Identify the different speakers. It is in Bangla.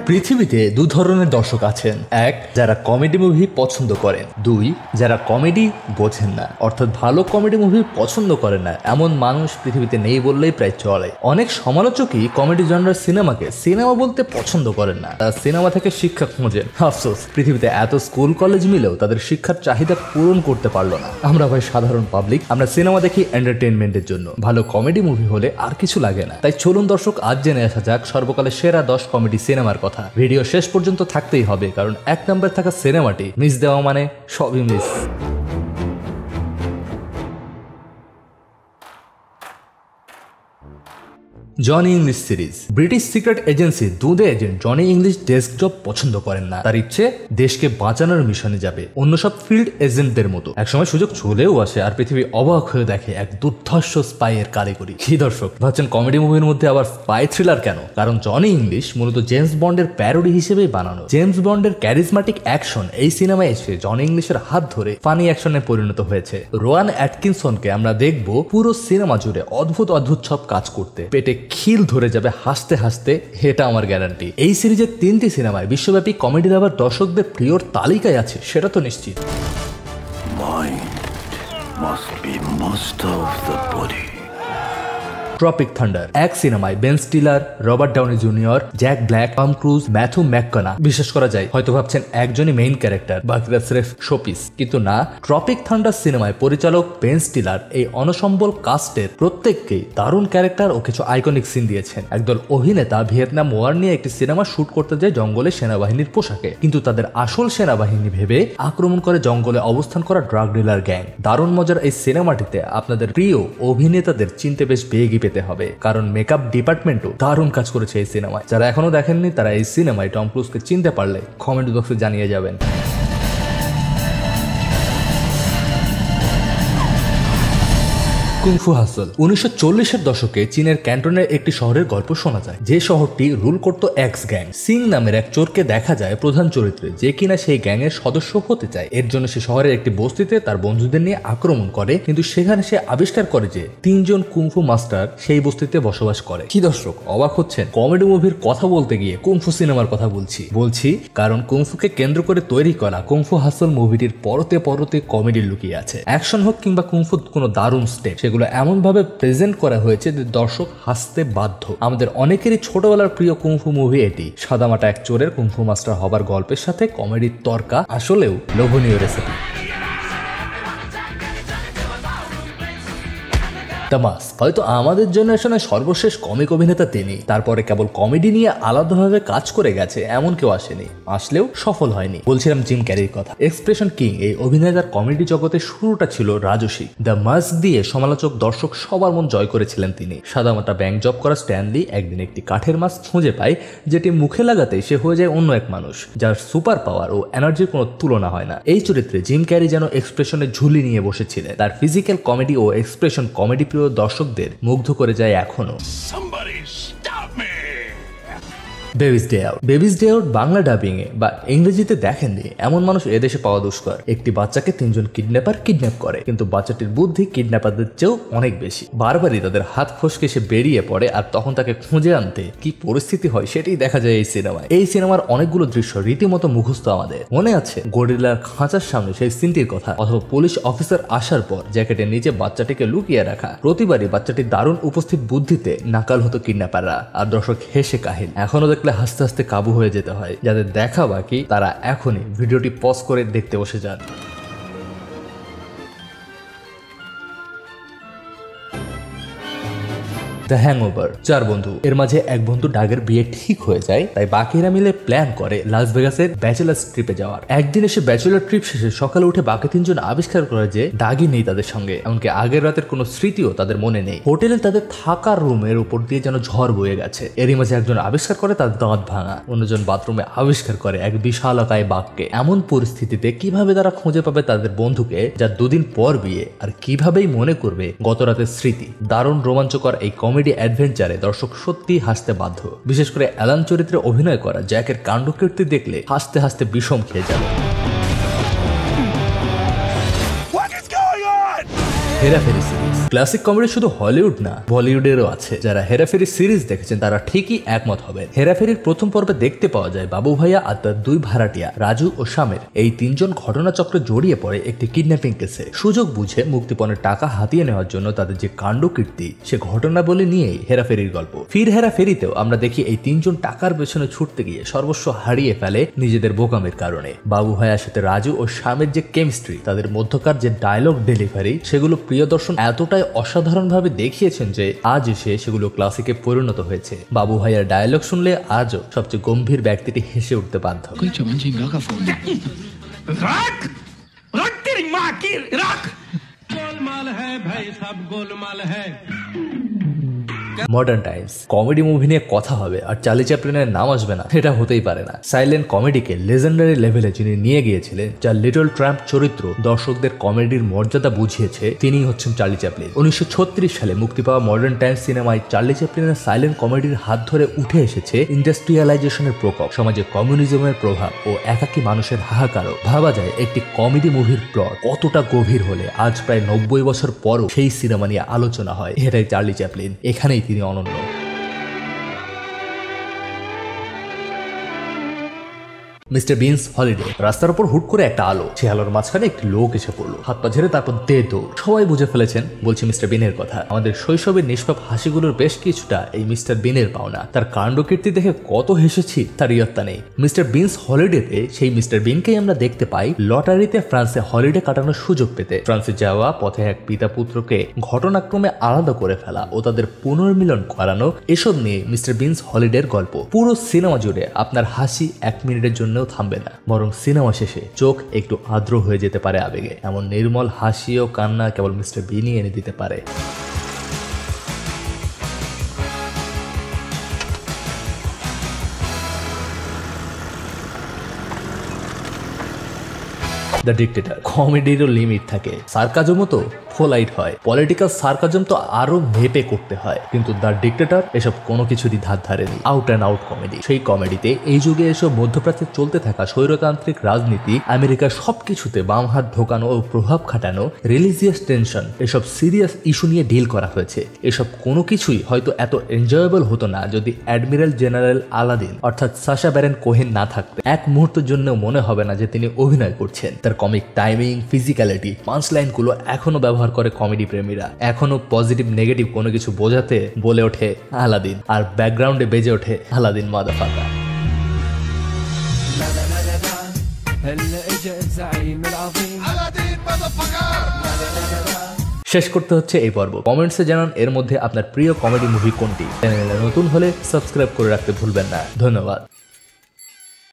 Speaker 1: পৃথিবীতে দু ধরনের দর্শক আছেন। এক, যারা কমেডি মুভি পছন্দ করেন। দুই, যারা কমেডি বোঝেন না, অর্থাৎ ভালো কমেডি মুভি পছন্দ করেন না এমন মানুষ পৃথিবীতে নেই বললেই প্রায় চলে। অনেক সমালোচকই কমেডি জনরার সিনেমাকে সিনেমা বলতে পছন্দ করেন না, তারা সিনেমা থেকে শিক্ষা খোঁজেন। আফসোস, পৃথিবীতে এত স্কুল কলেজ মিলেও তাদের শিক্ষার চাহিদা পূরণ করতে পারলো না। আমরা ভাই সাধারণ পাবলিক, আমরা সিনেমা দেখি এন্টারটেইনমেন্টের জন্য, ভালো কমেডি মুভি হলে আর কিছু লাগে না। তাই চলুন দর্শক, আজ জেনে আসা যাক সর্বকালের সেরা 10 কমেডি সিনেমার কথা। ভিডিও শেষ পর্যন্ত থাকতেই হবে, কারণ 1 নম্বরে থাকা সিনেমাটি মিস দেওয়া মানে সবই miss. Johnny English series. British secret agency দুদে agent Johnny English desk job পছন্দ করেন না। তার ইচ্ছে দেশকে বাঁচানোর মিশনে যাবে, অন্য সব ফিল্ড এজেন্টদের মতো। একসময় সুযোগ চলেও আসে আর পৃথিবী অবাক হয়ে দেখে এক দুর্ধর্ষ স্পাইয়ের কারিগরি। কি দর্শক ভাবছেন কমেডি মুভির মধ্যে আবার স্পাই থ্রিলার কেন? কারণ জনি ইংলিশ মূলত জেমস বন্ডের প্যারোডি হিসেবেই বানানো। জেমস বন্ডের ক্যারিজমাটিক অ্যাকশন এই সিনেমায় এসে জনি ইংলিশের হাত ধরে ফানি অ্যাকশনে পরিণত হয়েছে। রোয়ান অ্যাটকিনসনকে আমরা দেখবো পুরো সিনেমা জুড়ে অদ্ভুত অদ্ভুত সব কাজ করতে। পেটে খিল ধরে যাবে হাসতে হাসতে, এটা আমার গ্যারান্টি। এই সিরিজের 3টি সিনেমায় বিশ্বব্যাপী কমেডি লাভার দর্শকদের প্রিয়র তালিকায় আছে, সেটা তো নিশ্চিত। Tropic Thunder. এক সিনেমায় Ben Stiller, Robert Downey Junior, Jack Black, Tom Cruise, Matthew McConaughey বিশ্বাস করা যায়। হয়তো ভাবছেন একজনই মেইন ক্যারেক্টার, বাকিরা স্রেফ শোপিস, কিন্তু না। ট্রপিক থান্ডার সিনেমায় পরিচালক বেন স্টিলার এই অনসম্বল কাস্টের প্রত্যেককেই দারুণ ক্যারেক্টার ও কিছু আইকনিক সিন দিয়েছেন। একদল অভিনেতা ভিয়েতনাম ওয়ার নিয়ে একটি সিনেমা শুট করতে যায় জঙ্গলে সেনাবাহিনীর পোশাকে, কিন্তু তাদের আসল সেনাবাহিনী ভেবে আক্রমণ করে জঙ্গলে অবস্থান করা ড্রাগ ডিলার গ্যাং। দারুণ মজার এই সিনেমাটিতে আপনাদের প্রিয় অভিনেতাদের চিনতে বেশ বেগই পেতে হবে, কারণ মেকআপ ডিপার্টমেন্টও দারুণ কাজ করেছে এই সিনেমায়। যারা এখনো দেখেননি তারা এই সিনেমায় টম ক্রুজকে চিনতে পারলে কমেন্ট বক্সে জানিয়ে যাবেন। কুংফু হাসল। 1940-এর দশকে চীনের ক্যান্টনের একটি শহরের গল্প শোনা যায়, যে শহরটি রুল করত এক্স গ্যাং। সিং নামের এক চোরকে দেখা যায় প্রধান চরিত্রে, যে কিনা সেই গ্যাংয়ের সদস্য হতে চায়। এর জন্য সে শহরের একটি বস্তিতে তার বন্ধুদের নিয়ে আক্রমণ করে, কিন্তু সেখানে সে আবিষ্কার করে যে 3 জন কুংফু মাস্টার সেই বস্তিতে বসবাস করে। কি দর্শক অবাক হচ্ছেন? কমেডি মুভির কথা বলতে গিয়ে কুংফু সিনেমার কথা বলছি কারণ কুংফুকে কেন্দ্র করে তৈরি করা কুংফু হাসল মুভিটির পরতে পরতে কমেডি লুকিয়ে আছে। অ্যাকশন হোক কিংবা কুংফু কোনো দারুণ স্টেপ, সেগুলো এমন ভাবে প্রেজেন্ট করা হয়েছে যে দর্শক হাসতে বাধ্য। আমাদের অনেকেরই ছোটবেলার প্রিয় কুংফু মুভি এটি। সাদামাটা এক চোরের কুংফু মাস্টার হবার গল্পের সাথে কমেডির তরকা আসলেও লোভনীয় রেসিপি। তামাস হয়তো আমাদের জেনারেশনের সর্বশেষ কমিক অভিনেতা তিনি। তারপরে কেবল কমেডি নিয়ে আলাদাভাবে কাজ করে গেছে এমন কেউ আসেনি, আসলেও সফল হয়নি। বলছিলাম জিম ক্যারির কথা। এক্সপ্রেশন কিং এই অভিনেতার কমেডি জগতের শুরুটা ছিল রাজসী। দ্য মাস্ক দিয়ে সমালোচক দর্শক সবার মন জয় করেছিলেন তিনি। সাদামাটা ব্যাংক জব করা স্ট্যানলি একদিন একটি কাঠের মাস্ক খুঁজে পায়, যেটি মুখে লাগাতেই সে হয়ে যায় অন্য এক মানুষ, যার সুপার পাওয়ার ও এনার্জির কোনো তুলনা হয় না। এই চরিত্রে জিম ক্যারি যেন এক্সপ্রেশনের ঝুলি নিয়ে বসেছিলেন। তার ফিজিক্যাল কমেডি ও এক্সপ্রেশন কমেডি দর্শকদের মুগ্ধ করে যায় এখনো। Baby's Day Out Bangla dubbing এ বা ইংরেজিতে দেখেননি এমন মানুষ এদেশে পাওয়া দুষ্কর। একটি বাচ্চাকে 3 জন কিডন্যাপার কিডন্যাপ করে, কিন্তু বাচ্চাটির বুদ্ধি কিডন্যাপারদের চেয়েও অনেক বেশি। বারবারই তাদের হাত ফসকে সে বেরিয়ে পড়ে, আর তখন তাকে খুঁজে আনতে কি পরিস্থিতি হয় সেটাই দেখা যায় এই সিনেমায়। এই সিনেমার অনেকগুলো দৃশ্য রীতিমতো মুখস্থ আমাদের। মনে আছে গরিলার খাঁচার সামনে সেই সিনটির কথা, অথবা পুলিশ অফিসার আসার পর জ্যাকেটের নিচে বাচ্চাটিকে লুকিয়ে রাখা। প্রতিবারই বাচ্চাটির দারুণ উপস্থিত বুদ্ধিতে নাকাল হতো কিডন্যাপাররা, আর দর্শক হেসে কাহিল। এখনো দেখলে হাসতে হাসতে কাবু হয়ে যেতে হয়। যাদের দেখা বাকি তারা এখনই ভিডিওটি পজ করে দেখতে বসে যান। The hangover. 4 বন্ধু, এর মাঝে এক বন্ধু ডাগের বিয়ে ঠিক হয়ে যায়, তাই বাকিরা মিলে প্ল্যান করে লাস ভেগাসের ব্যাচেলার ট্রিপে যাওয়ার। একদিন এসে ব্যাচেলার ট্রিপ শেষে সকালে উঠে বাকি 3 জন আবিষ্কার করে যে ডাগই নেই তাদের সঙ্গে, এমনকি আগের রাতের কোনো স্মৃতিও তাদের মনে নেই। হোটেলে তাদের থাকার রুমের উপর দিয়ে যেন ঝড় বয়ে গেছে। এরই মাঝে একজন আবিষ্কার করে তার দাঁত ভাঙা, অন্যজন বাথরুমে আবিষ্কার করে এক বিশালকায় বাঘকে। এমন পরিস্থিতিতে কিভাবে তারা খুঁজে পাবে তাদের বন্ধুকে, যার 2 দিন পর বিয়ে, আর কিভাবেই মনে করবে গত রাতের স্মৃতি? দারুণ রোমাঞ্চকর এই কমেডি অ্যাডভেঞ্চারে দর্শক সত্যি হাসতে বাধ্য। বিশেষ করে অ্যালান চরিত্রে অভিনয় করা জ্যাকের কাণ্ডকীর্তি দেখলে হাসতে হাসতে বিষম খেয়ে যাবে। হেরাফেরি সিরিজ। ক্লাসিক কমেডি শুধু হলিউড না, বলিউডেরও আছে। যারা হেরাফেরি সিরিজ দেখেছেন তারা ঠিকই একমত হবেন। হেরাফেরির প্রথম পর্বে দেখতে পাওয়া যায় বাবু ভাইয়া আর তার দুই ভাড়াটিয়া রাজু ও শামের এই তিনজন ঘটনাচক্রে জড়িয়ে পড়ে একটি কিডন্যাপিং কেসে। সুযোগ বুঝে মুক্তিপণের টাকা হাতিয়ে নেওয়ার জন্য তাদের যে কাণ্ডকীর্তি সে ঘটনাবলী নিয়েই হেরাফেরির গল্প। ফির হেরাফেরিতেও আমরা দেখি এই তিনজন টাকার পেছনে ছুটতে গিয়ে সর্বস্ব হারিয়ে ফেলে নিজেদের বোকামের কারণে। বাবু ভাইয়ার সাথে রাজু ও শামের যে কেমিস্ট্রি, তাদের মধ্যকার যে ডায়লগ ডেলিভারি, সেগুলো প্রিয়দর্শন এতটাই অসাধারণভাবে দেখিয়েছেন যে আজ এসে সেগুলো ক্লাসিকে পরিণত হয়েছে। বাবু ভাইয়ার ডায়লগ শুনলে আজও সবচেয়ে গম্ভীর ব্যক্তিটি হেসে উঠতে বাধ্য। মডার্ন টাইমস কমেডি মুভি নিয়ে কথা হবে আর চার্লি চ্যাপলিনের নাম আসবে না, এটা হতেই পারে না। সাইলেন্ট কমেডিকে লেজেন্ডারি লেভেলে যিনি নিয়ে গিয়েছিলেন, যার লিটল ট্রাম্প চরিত্র দর্শকদের কমেডির মর্যাদা বুঝিয়েছে, তিনিই হচ্ছেন চার্লি চ্যাপলিন। 1936 সালে মুক্তি পাওয়া মডার্ন টাইমস সিনেমায় চার্লি চ্যাপলিনের সাইলেন্ট কমেডির হাত ধরে উঠে এসেছে ইন্ডাস্ট্রিয়ালাইজেশনের প্রকোপ, সমাজে কমিউনিজমের প্রভাব ও একাকী মানুষের হাহাকারও। ভাবা যায় একটি কমেডি মুভির প্লট কতটা গভীর হলে আজ প্রায় 90 বছর পরও সেই সিনেমা নিয়ে আলোচনা হয়। এটাই চার্লি চ্যাপলিন, এখানেই তিনি অনন্য। Mister beans holiday. রাস্তার উপর হুট করে একটা আলো, সে আলোর মাঝখানে একটি লোক এসে পড়লো, হাত পা ঝেড়ে তারপর দে দৌড়। সবাই বুঝে ফেলেছেন বলছি মিস্টার বিনের কথা। আমাদের শৈশবের নিষ্পাপ হাসিগুলোর বেশ কিছুটা এই মিস্টার বিনের পাওনা। তার কাণ্ডকীর্তি দেখে কত হেসেছি তার ইয়ত্তা নেই। মিস্টার বিনস হলিডেতে সেই মিস্টার বিনকেই আমরা দেখতে পাই লটারিতে ফ্রান্সে হলিডে কাটানোর সুযোগ পেতে। ফ্রান্সে যাওয়া পথে এক পিতা পুত্রকে ঘটনাক্রমে আলাদা করে ফেলা ও তাদের পুনর্মিলন করানো, এসব নিয়ে মিস্টার বিনস হলিডের গল্প। পুরো সিনেমা জুড়ে আপনার হাসি 1 মিনিটের জন্য থামবে না, বরং সিনেমা শেষে চোখ একটু আর্দ্র হয়ে যেতে পারে আবেগে। এমন নির্মল হাসি ও কান্না কেবল মিস্টার বিনই এনে দিতে পারে। দ্য ডিক্টেটর কমেডিরও লিমিট থাকে, সার্কাজমও তো ফোলাইট হয়, পলিটিক্যাল সার্কাজম তো আরো মেপে করতে হয়, কিন্তু দ্য ডিক্টেটর এসব কোনো কিছুরই ধার ধারেনি। Out and out comedy. সেই কমেডিতে এই যুগে এসব মধ্যপ্রাচ্যে চলতে থাকা স্বৈরতান্ত্রিক রাজনীতি, আমেরিকার সবকিছুতে বাম হাত ঢোকানো ও প্রভাব খাটানো, রিলিজিয়াস টেনশন, এসব সিরিয়াস ইস্যু নিয়ে ডিল করা হয়েছে। এসব কোনো কিছুই হয়তো এত এনজয়েবল হতো না যদি অ্যাডমিরাল জেনারেল আলাদিন অর্থাৎ সাশা ব্যারন কোহেন না থাকতেন। এক মুহূর্তের জন্য মনে হবে না যে তিনি অভিনয় করছেন। তার কমিক টাইমিং, ফিজিক্যালিটি, পাঞ্চ লাইনগুলো এখনো ব্যবহার করে কমেডি প্রেমীরা। এখনো পজিটিভ নেগেটিভ কোনো কিছু বোঝাতে বলে ওঠে আলাদিন, আর ব্যাকগ্রাউন্ডে বেজে ওঠে আলাদিন মাদাফাকা। শেষ করতে হচ্ছে এই পর্ব। কমেন্টসে জানান এর মধ্যে আপনার প্রিয় কমেডি মুভি কোনটি। চ্যানেলে নতুন হলে সাবস্ক্রাইব করে রাখতে ভুলবেন না। ধন্যবাদ।